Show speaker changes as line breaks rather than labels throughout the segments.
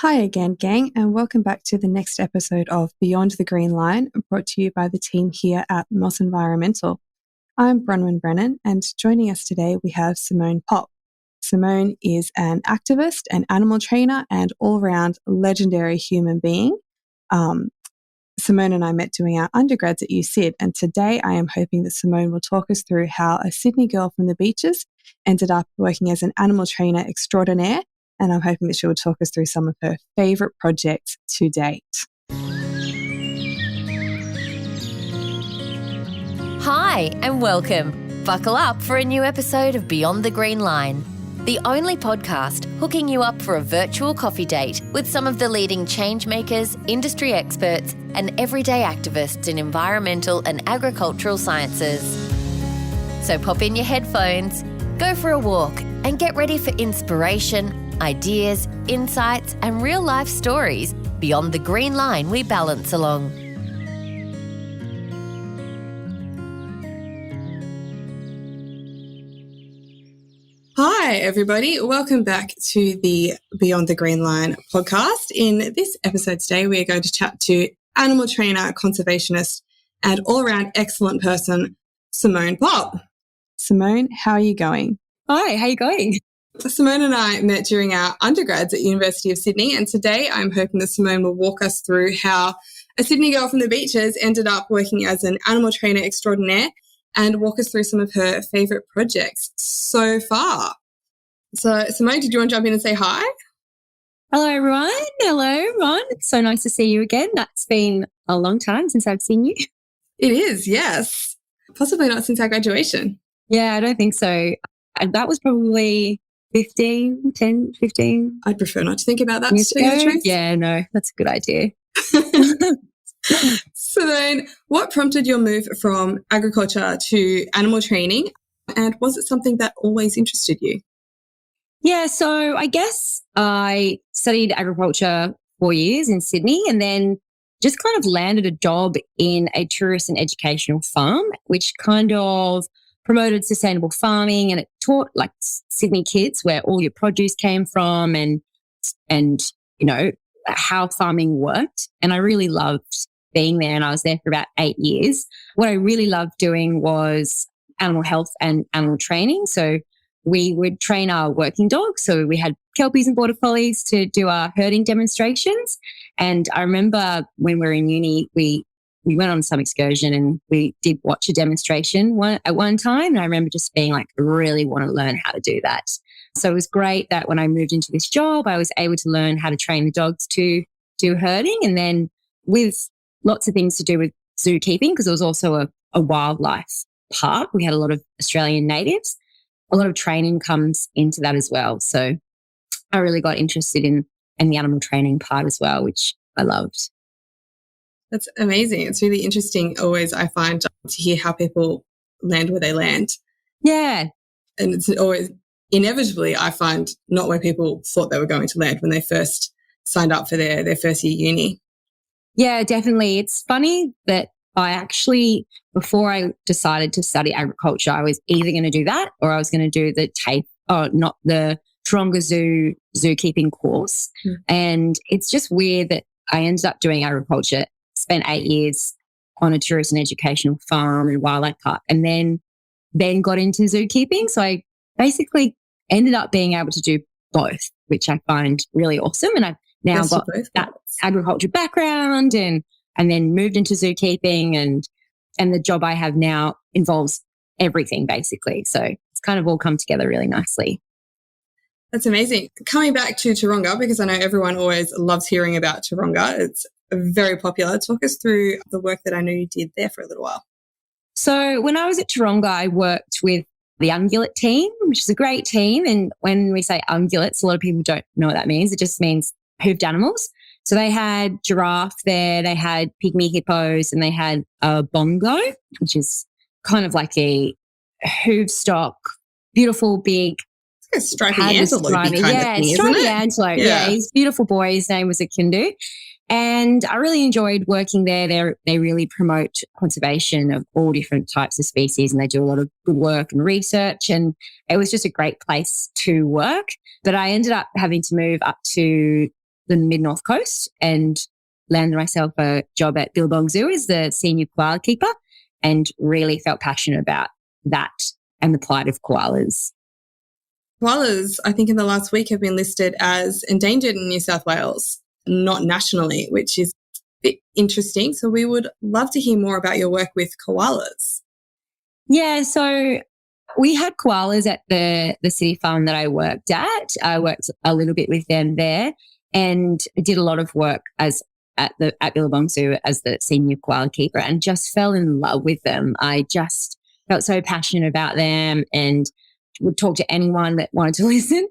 Hi again, gang, and welcome back to the next episode of Beyond the Green Line, brought to you by the team here at Moss Environmental. I'm Bronwyn Brennan, and joining us today we have Simone Popp. Simone is an activist, an animal trainer, and all-round legendary human being. Simone and I met doing our undergrads at USyd, and today I am hoping that Simone will talk us through how a Sydney girl from the beaches ended up working as an animal trainer extraordinaire, and I'm hoping that she will talk us through some of her favourite projects to date.
Hi and welcome. Buckle up for a new episode of Beyond the Green Line, the only podcast hooking you up for a virtual coffee date with some of the leading changemakers, industry experts, and everyday activists in environmental and agricultural sciences. So pop in your headphones, go for a walk, and get ready for inspiration, ideas, insights, and real-life stories beyond the green line we balance along.
Hi, everybody. Welcome back to the Beyond the Green Line podcast. In this episode today, we are going to chat to animal trainer, conservationist, and all-around excellent person, Simone Popp. Simone, how are you going?
Hi, how are you going?
Simone and I met during our undergrads at University of Sydney, and today I'm hoping that Simone will walk us through how a Sydney girl from the beaches ended up working as an animal trainer extraordinaire and walk us through some of her favourite projects so far. So, Simone, did you want to jump in and say hi?
Hello, everyone. Hello, Ron. It's so nice to see you again. That's been a long time since I've seen you.
It is, yes. Possibly not since our graduation.
Yeah, I don't think so. That was probably 15.
I'd prefer not to think about that, to tell you the truth.
Yeah, no, that's a good idea.
Simone, what prompted your move from agriculture to animal training, and was it something that always interested you?
Yeah, so I guess I studied agriculture 4 years in Sydney and then just kind of landed a job in a tourist and educational farm, which kind of promoted sustainable farming, and it taught like Sydney kids where all your produce came from and you know how farming worked. And I really loved being there, and I was there for about 8 years. What I really loved doing was animal health and animal training. So we would train our working dogs. So we had Kelpies and Border Collies to do our herding demonstrations. And I remember when we were in uni, we went on some excursion and we did watch a demonstration at one time. And I remember just being like, I really want to learn how to do that. So it was great that when I moved into this job, I was able to learn how to train the dogs to do herding. And then with lots of things to do with zookeeping, because it was also a wildlife park. We had a lot of Australian natives. A lot of training comes into that as well. So I really got interested in the animal training part as well, which I loved.
That's amazing. It's really interesting always, I find, to hear how people land where they land.
Yeah.
And it's always, inevitably, I find, not where people thought they were going to land when they first signed up for their first year uni.
Yeah, definitely. It's funny that I actually, before I decided to study agriculture, I was either going to do that or I was going to do the Taronga Zoo zookeeping course. And it's just weird that I ended up doing agriculture, spent 8 years on a tourist and educational farm and wildlife park, and then got into zookeeping. So I basically ended up being able to do both, which I find really awesome. And I've now got that agriculture background and then moved into zookeeping, and the job I have now involves everything basically. So it's kind of all come together really nicely.
That's amazing. Coming back to Taronga, because I know everyone always loves hearing about Taronga. It's very popular. Talk us through the work that I know you did there for a little while.
So when I was at Taronga, I worked with the ungulate team, which is a great team. And when we say ungulates, a lot of people don't know what that means. It just means hoofed animals. So they had giraffe there, they had pygmy hippos, and they had a bongo, which is kind of like a hoof stock, beautiful, big.
It's a stripy antelope kind of thing,
stripy antelope. Yeah, he's a beautiful boy. His name was Akindu. And I really enjoyed working there. They really promote conservation of all different types of species, and they do a lot of good work and research. And it was just a great place to work. But I ended up having to move up to the mid-north coast and landed myself a job at Billabong Zoo as the senior koala keeper and really felt passionate about that and the plight of koalas.
Koalas, I think in the last week, have been listed as endangered in New South Wales, not nationally, which is a bit interesting. So we would love to hear more about your work with koalas.
Yeah, so we had koalas at the city farm that I worked at. I worked a little bit with them there and did a lot of work at Billabong Zoo as the senior koala keeper and just fell in love with them. I just felt so passionate about them and would talk to anyone that wanted to listen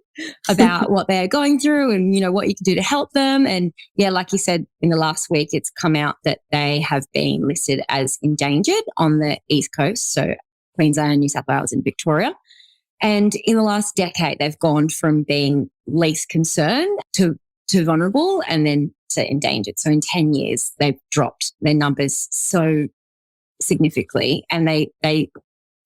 about what they're going through and, you know, what you can do to help them. And yeah, like you said, in the last week, it's come out that they have been listed as endangered on the East Coast. So Queensland, New South Wales and Victoria. And in the last decade, they've gone from being least concern to vulnerable and then to endangered. So in 10 years, they've dropped their numbers so significantly. And they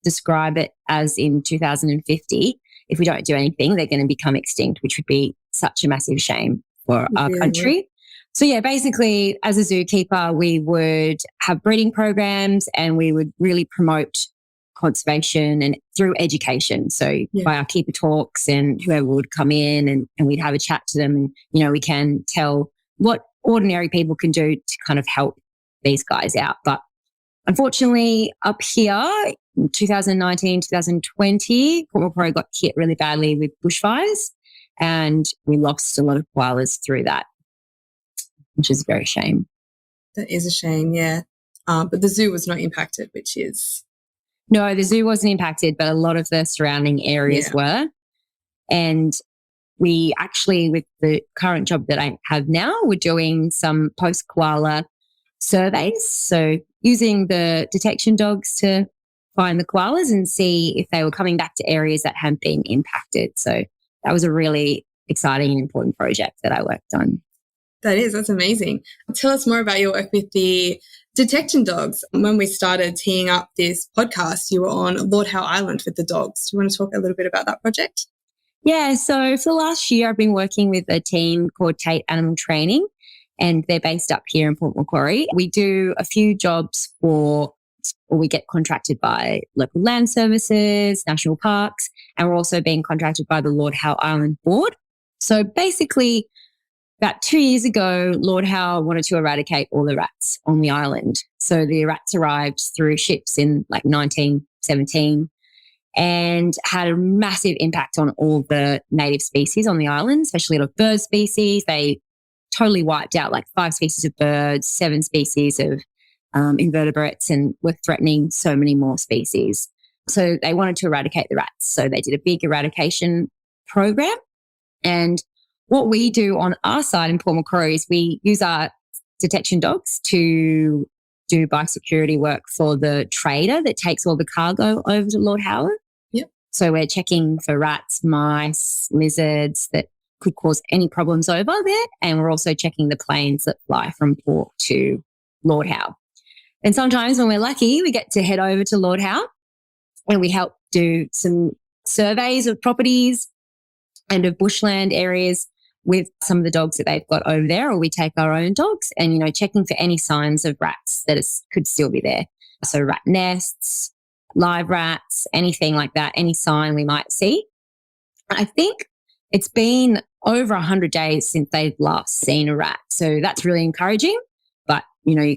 describe it as in 2050, if we don't do anything, they're going to become extinct, which would be such a massive shame for our country. So yeah, basically as a zookeeper, we would have breeding programs and we would really promote conservation and through education. So by our keeper talks and whoever would come in and we'd have a chat to them and, you know, we can tell what ordinary people can do to kind of help these guys out. But unfortunately up here in 2019, 2020, Port Macquarie got hit really badly with bushfires and we lost a lot of koalas through that, which is a very shame.
That is a shame, yeah. But the zoo was not impacted, which is...
No, the zoo wasn't impacted, but a lot of the surrounding areas were. And we actually, with the current job that I have now, we're doing some post-koala surveys. So using the detection dogs to find the koalas and see if they were coming back to areas that hadn't been impacted. So that was a really exciting and important project that I worked on.
That's amazing. Tell us more about your work with the detection dogs. When we started teeing up this podcast, you were on Lord Howe Island with the dogs. Do you want to talk a little bit about that project?
Yeah, so for the last year, I've been working with a team called Tate Animal Training, and they're based up here in Port Macquarie. We do a few jobs or we get contracted by local land services, national parks, and we're also being contracted by the Lord Howe Island Board. So basically, about 2 years ago, Lord Howe wanted to eradicate all the rats on the island. So the rats arrived through ships in like 1917 and had a massive impact on all the native species on the island, especially a lot of bird species. They totally wiped out like 5 species of birds, 7 species of invertebrates, and were threatening so many more species. So they wanted to eradicate the rats. So they did a big eradication program. And what we do on our side in Port Macquarie is we use our detection dogs to do biosecurity work for the trader that takes all the cargo over to Lord Howe.
Yep.
So we're checking for rats, mice, lizards that could cause any problems over there. And we're also checking the planes that fly from port to Lord Howe. And sometimes when we're lucky, we get to head over to Lord Howe and we help do some surveys of properties and of bushland areas with some of the dogs that they've got over there, or we take our own dogs and, you know, checking for any signs of rats that could still be there. So rat nests, live rats, anything like that, any sign we might see. I think it's been over 100 days since they've last seen a rat. So that's really encouraging. But, you know, you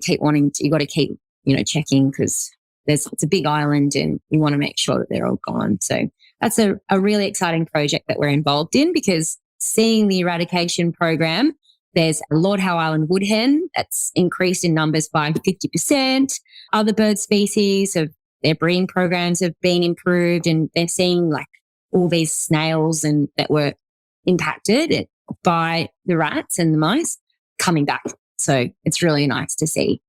got to keep, you know, checking because it's a big island and you want to make sure that they're all gone. So that's a really exciting project that we're involved in because seeing the eradication program, there's a Lord Howe Island wood hen that's increased in numbers by 50%. Other bird species their breeding programs have been improved, and they're seeing like all these snails and that were impacted by the rats and the mice coming back. So it's really nice to see.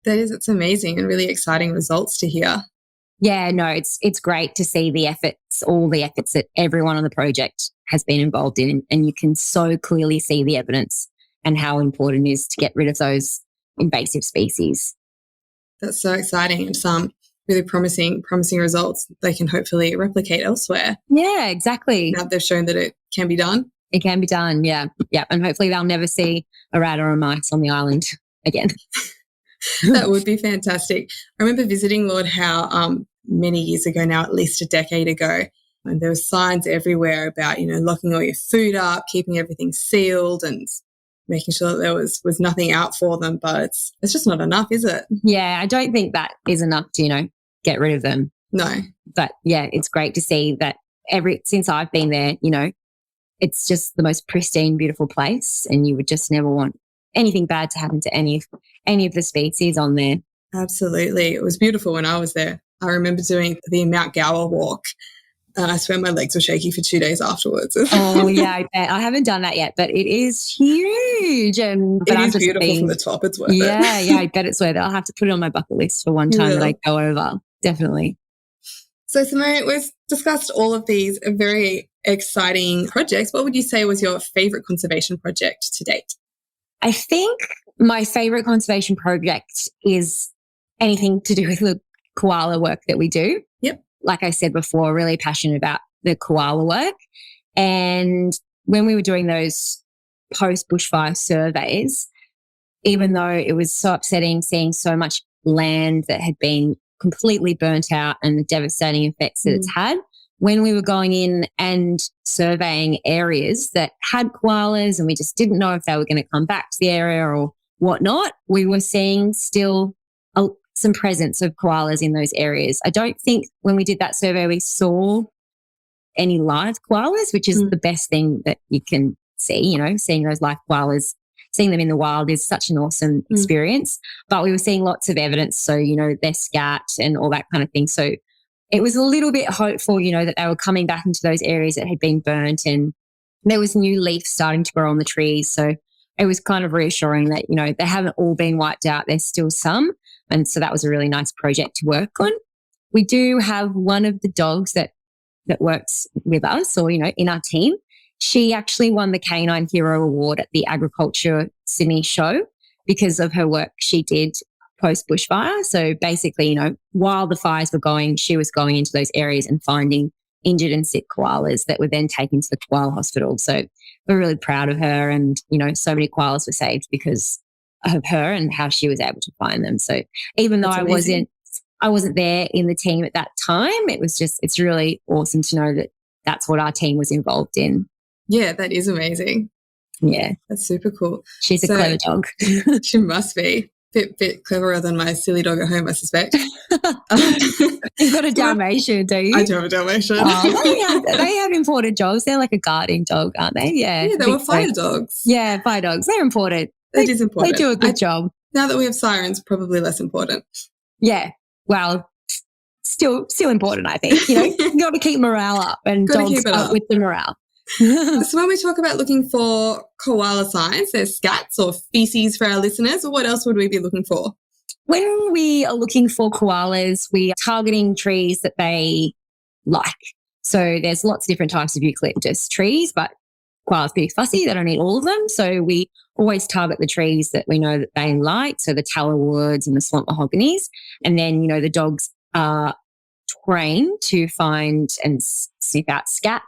It's amazing and really exciting results to hear.
Yeah, no, it's great to see all the efforts that everyone on the project has been involved in. And you can so clearly see the evidence and how important it is to get rid of those invasive species.
That's so exciting and some really promising results they can hopefully replicate elsewhere.
Yeah, exactly.
Now they've shown that it can be done.
It can be done. Yeah. Yeah. And hopefully they'll never see a rat or a mice on the island again.
That would be fantastic. I remember visiting Lord Howe many years ago now, at least a decade ago, and there were signs everywhere about, locking all your food up, keeping everything sealed and making sure that there was nothing out for them. But it's just not enough, is it?
Yeah, I don't think that is enough to, get rid of them.
No.
But yeah, it's great to see that since I've been there, it's just the most pristine, beautiful place, and you would just never want anything bad to happen to any of the species on there.
Absolutely. It was beautiful when I was there. I remember doing the Mount Gower walk, and I swear my legs were shaky for 2 days afterwards.
Oh, yeah, I bet. I haven't done that yet, but it is huge. But
it is beautiful from the top. It's worth it.
Yeah, I bet it's worth it. I'll have to put it on my bucket list for one time that I go over. Definitely.
So, Simone, we've discussed all of these very exciting projects. What would you say was your favourite conservation project to date?
I think my favourite conservation project is anything to do with the koala work that we do.
Yep.
Like I said before, really passionate about the koala work. And when we were doing those post-bushfire surveys, even though it was so upsetting seeing so much land that had been completely burnt out and the devastating effects that it's had, when we were going in and surveying areas that had koalas and we just didn't know if they were going to come back to the area or whatnot, we were seeing still some presence of koalas in those areas. I don't think when we did that survey we saw any live koalas, which is the best thing that you can see, seeing those live koalas, seeing them in the wild is such an awesome experience. But we were seeing lots of evidence, so, their scat and all that kind of thing. So it was a little bit hopeful, that they were coming back into those areas that had been burnt and there was new leaf starting to grow on the trees. So it was kind of reassuring that, they haven't all been wiped out. There's still some. And so that was a really nice project to work on. We do have one of the dogs that works with us or, in our team. She actually won the Canine Hero Award at the Agriculture Sydney show because of her work she did post-bushfire. So basically, while the fires were going, she was going into those areas and finding injured and sick koalas that were then taken to the koala hospital. So we're really proud of her and, so many koalas were saved because of her and how she was able to find them. So even though I wasn't there in the team at that time, it's really awesome to know that that's what our team was involved in.
Yeah, that is amazing.
Yeah.
That's super cool.
She's a clever dog.
She must be. Bit cleverer than my silly dog at home, I suspect.
You've got a Dalmatian, do you?
I do have a Dalmatian.
They have imported dogs. They're like a guarding dog, aren't they? Yeah.
Yeah, they were fire dogs.
Yeah, fire dogs. They're important.
It is important.
They do a good job.
Now that we have sirens, probably less important.
Yeah. Well, still important, I think. You got to keep morale up and dogs up with the morale.
So when we talk about looking for koala signs, there's scats or feces for our listeners, or what else would we be looking for?
When we are looking for koalas, we are targeting trees that they like. So there's lots of different types of eucalyptus trees, but koalas are pretty fussy. They don't eat all of them. So we always target the trees that we know that they like. So the tallow woods and the swamp mahoganies. And then, the dogs are trained to find and sniff out scat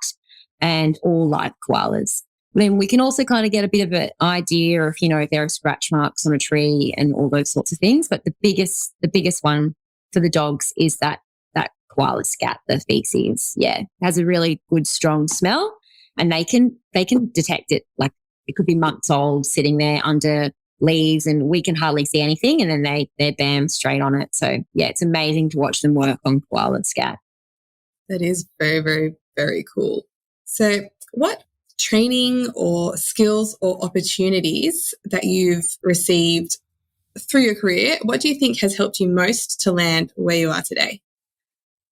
and all live koalas. Then we can also kind of get a bit of an idea of, if there are scratch marks on a tree and all those sorts of things. But the biggest one for the dogs is that koala scat, the feces. Yeah, it has a really good, strong smell, and they can detect it. Like it could be months old, sitting there under leaves, and we can hardly see anything, and then they're bam straight on it. So yeah, it's amazing to watch them work on koala scat.
That is very, very, very cool. So what training or skills or opportunities that you've received through your career, what do you think has helped you most to land where you are today?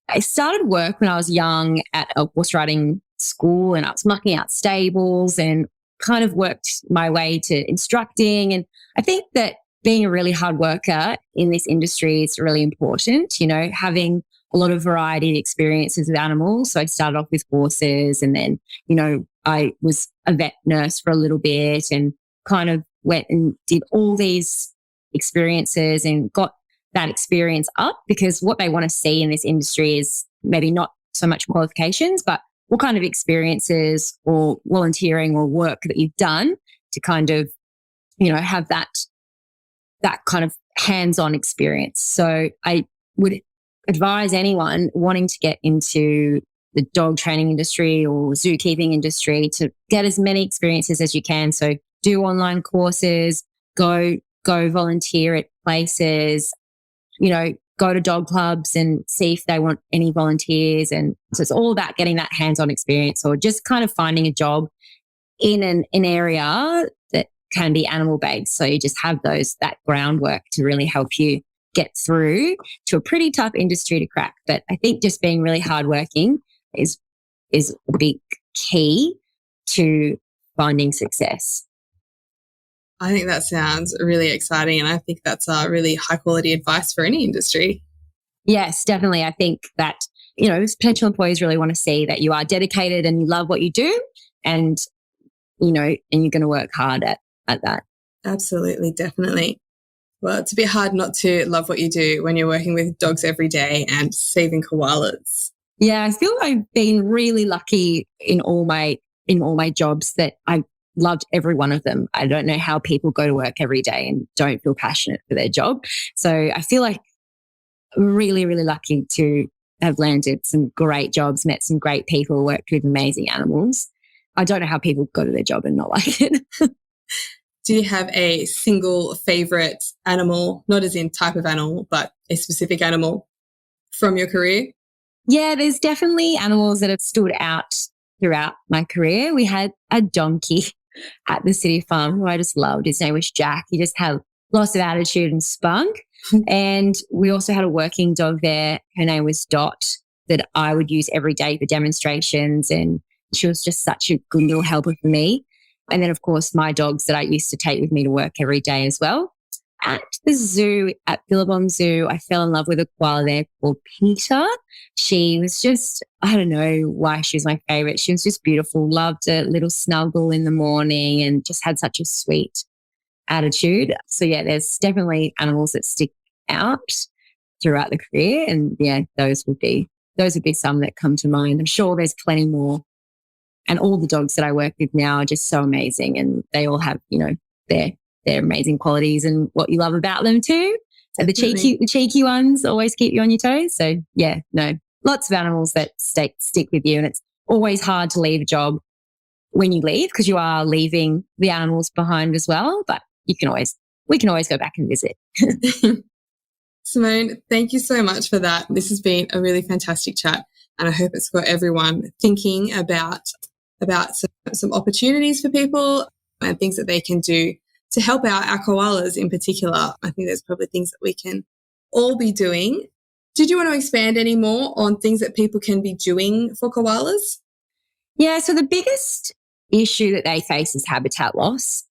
I started work when I was young at a horse riding school, and I was mucking out stables and kind of worked my way to instructing. And I think that being a really hard worker in this industry is really important, having a lot of variety of experiences with animals. So I started off with horses, and then, I was a vet nurse for a little bit and kind of went and did all these experiences and got that experience up, because what they want to see in this industry is maybe not so much qualifications, but what kind of experiences or volunteering or work that you've done to kind of, have that kind of hands-on experience. So I would advise anyone wanting to get into the dog training industry or zookeeping industry to get as many experiences as you can. So do online courses, go volunteer at places, go to dog clubs and see if they want any volunteers. And so it's all about getting that hands-on experience or just kind of finding a job in an area that can be animal-based. So you just have that groundwork to really help you get through to a pretty tough industry to crack. But I think just being really hardworking is a big key to finding success.
I think that sounds really exciting, and I think that's really high quality advice for any industry.
Yes, definitely. I think that, potential employees really want to see that you are dedicated and you love what you do, and, and you're going to work hard at that.
Absolutely, definitely. Well, it's a bit hard not to love what you do when you're working with dogs every day and saving koalas.
Yeah, I feel I've been really lucky in all my jobs that I loved every one of them. I don't know how people go to work every day and don't feel passionate for their job. So I feel like really, really lucky to have landed some great jobs, met some great people, worked with amazing animals. I don't know how people go to their job and not like it.
Do you have a single favourite animal, not as in type of animal, but a specific animal from your career?
Yeah, there's definitely animals that have stood out throughout my career. We had a donkey at the city farm who I just loved. His name was Jack. He just had lots of attitude and spunk. And we also had a working dog there. Her name was Dot, that I would use every day for demonstrations. And she was just such a good little helper for me. And then, of course, my dogs that I used to take with me to work every day as well. At the zoo, at Billabong Zoo, I fell in love with a koala there called Peter. She was just, I don't know why she was my favorite. She was just beautiful, loved a little snuggle in the morning and just had such a sweet attitude. So yeah, there's definitely animals that stick out throughout the career. And yeah, those would be some that come to mind. I'm sure there's plenty more. And all the dogs that I work with now are just so amazing, and they all have, their amazing qualities and what you love about them too. So the cheeky ones always keep you on your toes. So yeah, no, lots of animals that stick with you, and it's always hard to leave a job when you leave because you are leaving the animals behind as well. But we can always go back and visit.
Simone, thank you so much for that. This has been a really fantastic chat, and I hope it's got everyone thinking about some opportunities for people and things that they can do to help out our koalas in particular. I think there's probably things that we can all be doing. Did you want to expand any more on things that people can be doing for koalas?
Yeah, so the biggest issue that they face is habitat loss.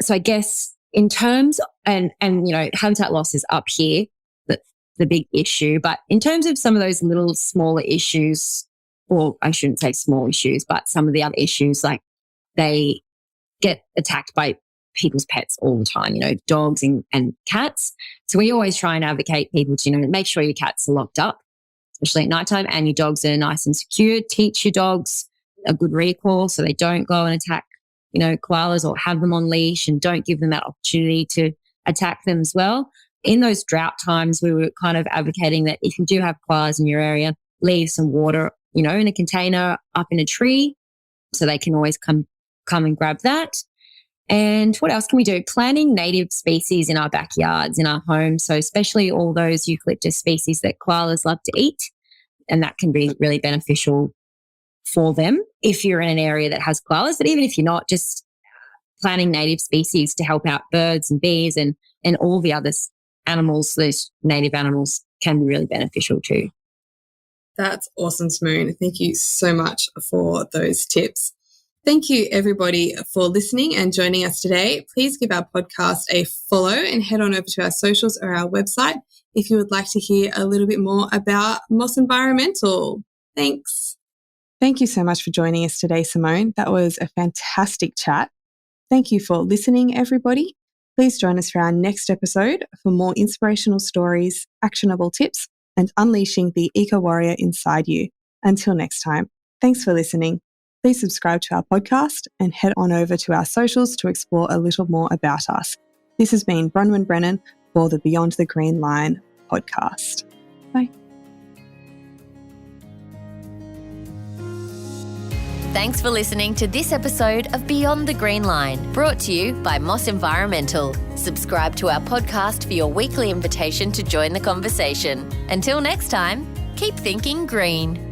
So I guess in terms, and habitat loss is up here, that's the big issue. But in terms of some of those little smaller issues, or I shouldn't say small issues, but some of the other issues, like they get attacked by people's pets all the time, dogs and cats. So we always try and advocate people to, make sure your cats are locked up, especially at nighttime, and your dogs are nice and secure. Teach your dogs a good recall so they don't go and attack, koalas, or have them on leash, and don't give them that opportunity to attack them as well. In those drought times, we were kind of advocating that if you do have koalas in your area, leave some water, in a container up in a tree so they can always come and grab that. And what else can we do? Planting native species in our backyards, in our homes. So especially all those eucalyptus species that koalas love to eat. And that can be really beneficial for them if you're in an area that has koalas. But even if you're not, just planting native species to help out birds and bees and all the other animals, those native animals, can be really beneficial too.
That's awesome, Simone. Thank you so much for those tips. Thank you, everybody, for listening and joining us today. Please give our podcast a follow and head on over to our socials or our website if you would like to hear a little bit more about Moss Environmental. Thanks. Thank you so much for joining us today, Simone. That was a fantastic chat. Thank you for listening, everybody. Please join us for our next episode for more inspirational stories, actionable tips, and unleashing the eco warrior inside you. Until next time. Thanks for listening. Please subscribe to our podcast and head on over to our socials to explore a little more about us. This has been Bronwyn Brennan for the Beyond the Green Line podcast. Bye.
Thanks for listening to this episode of Beyond the Green Line, brought to you by Moss Environmental. Subscribe to our podcast for your weekly invitation to join the conversation. Until next time, keep thinking green.